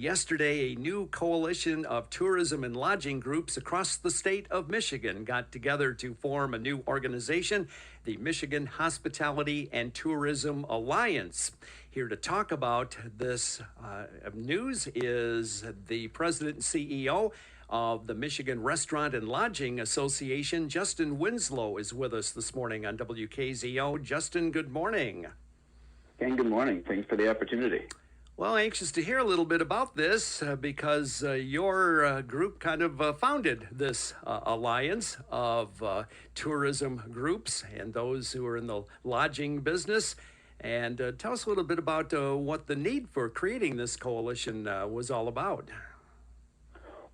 Yesterday, a new coalition of tourism and lodging groups across the state of Michigan got together to form a new organization, the Michigan Hospitality and Tourism Alliance. Here to talk about this news is the president and CEO of the Michigan Restaurant and Lodging Association. Justin Winslow is with us this morning on WKZo. Justin, good morning. Ken, good morning. Thanks for the opportunity. Well, anxious to hear a little bit about this because your group kind of founded this alliance of tourism groups and those who are in the lodging business. And tell us a little bit about what the need for creating this coalition was all about.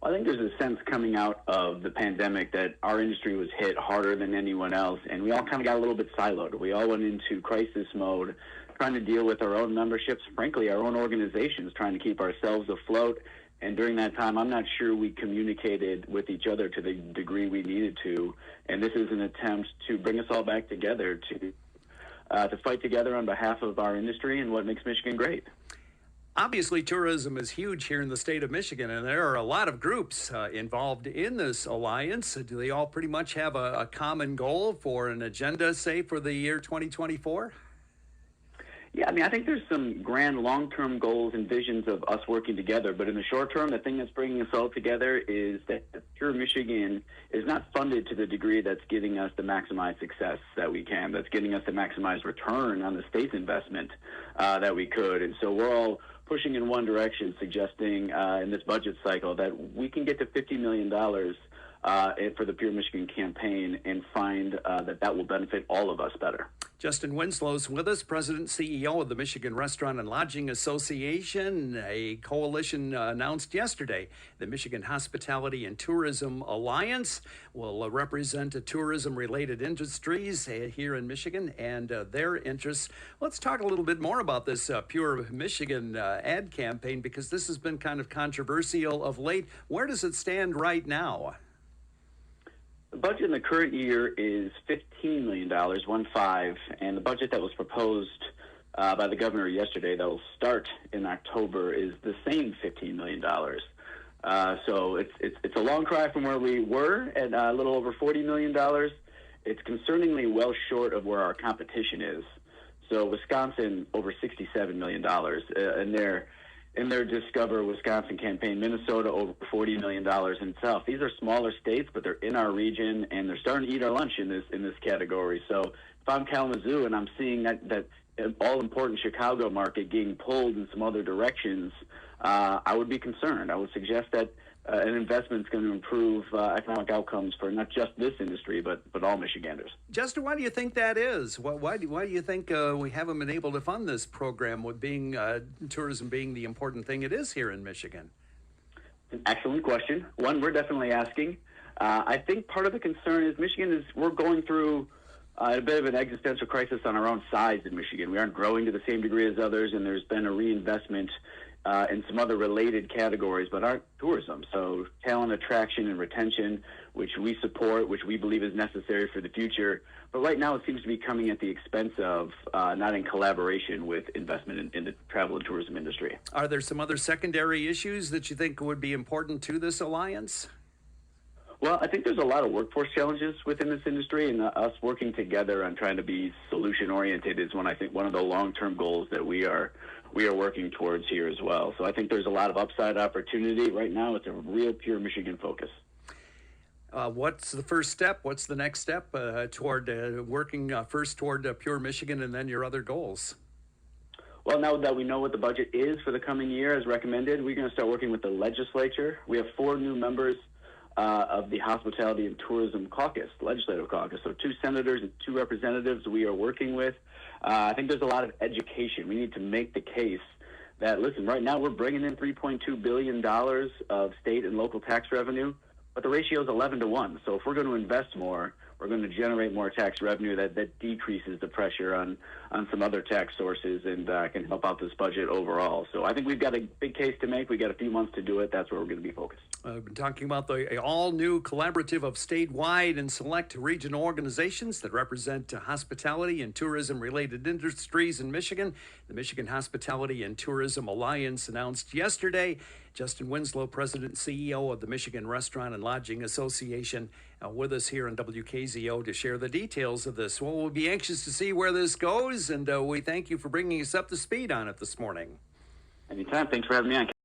Well, I think there's a sense coming out of the pandemic that our industry was hit harder than anyone else, and we all kind of got a little bit siloed. We all went into crisis mode, trying to deal with our own memberships, frankly, our own organizations, trying to keep ourselves afloat. And during that time, I'm not sure we communicated with each other to the degree we needed to. And this is an attempt to bring us all back together to fight together on behalf of our industry and what makes Michigan great. Obviously, tourism is huge here in the state of Michigan, and there are a lot of groups involved in this alliance. Do they all pretty much have a common goal for an agenda, say, for the year 2024? Yeah, I think there's some grand long-term goals and visions of us working together, but in the short term, the thing that's bringing us all together is that Pure Michigan is not funded to the degree that's getting us the maximized success that we can, that's getting us the maximized return on the state's investment that we could. And so we're all pushing in one direction, suggesting in this budget cycle that we can get to $50 million for the Pure Michigan campaign and find that will benefit all of us better. Justin Winslow's with us, President and CEO of the Michigan Restaurant and Lodging Association. A coalition announced yesterday. The Michigan Hospitality and Tourism Alliance will represent tourism-related industries here in Michigan and their interests. Let's talk a little bit more about this Pure Michigan ad campaign, because this has been kind of controversial of late. Where does it stand right now? The budget in the current year is $15 million, 1.5, and the budget that was proposed by the governor yesterday that will start in October is the same $15 million. So it's a long cry from where we were at a little over $40 million. It's concerningly well short of where our competition is. So Wisconsin, over $67 million, in their Discover Wisconsin campaign. Minnesota, over $40 million in itself. These are smaller states, but they're in our region, and they're starting to eat our lunch in this category. So if I'm Kalamazoo and I'm seeing that all-important Chicago market getting pulled in some other directions, I would be concerned. I would suggest that an investment is going to improve economic outcomes for not just this industry, but all Michiganders. Justin, why do you think that is? Why do you think we haven't been able to fund this program, with being tourism being the important thing it is here in Michigan? It's an excellent question. One we're definitely asking. I think part of the concern is we're going through a bit of an existential crisis on our own size in Michigan. We aren't growing to the same degree as others, and there's been a reinvestment in some other related categories, but aren't tourism. So talent attraction and retention, which we support, which we believe is necessary for the future. But right now it seems to be coming at the expense of, not in collaboration with investment in the travel and tourism industry. Are there some other secondary issues that you think would be important to this alliance? Well, I think there's a lot of workforce challenges within this industry, and us working together on trying to be solution-oriented is one of the long-term goals that we are working towards here as well. So I think there's a lot of upside opportunity. Right now, it's a real Pure Michigan focus. What's the first step? What's the next step toward working first toward Pure Michigan and then your other goals? Well, now that we know what the budget is for the coming year as recommended, we're going to start working with the legislature. We have 4 new members of the Hospitality and Tourism Caucus, Legislative Caucus. So 2 senators and 2 representatives we are working with. I think there's a lot of education. We need to make the case that, listen, right now we're bringing in $3.2 billion of state and local tax revenue, but the ratio is 11 to 1. So if we're going to invest more, we're going to generate more tax revenue that decreases the pressure some other tax sources and can help out this budget overall. So I think we've got a big case to make. We've got a few months to do it. That's where we're going to be focused. I've been talking about the all-new collaborative of statewide and select regional organizations that represent hospitality and tourism-related industries in Michigan. The Michigan Hospitality and Tourism Alliance announced yesterday. Justin Winslow, President and CEO of the Michigan Restaurant and Lodging Association, with us here on WKZo to share the details of this. Well, we'll be anxious to see where this goes, and we thank you for bringing us up to speed on it this morning. Anytime. Thanks for having me on.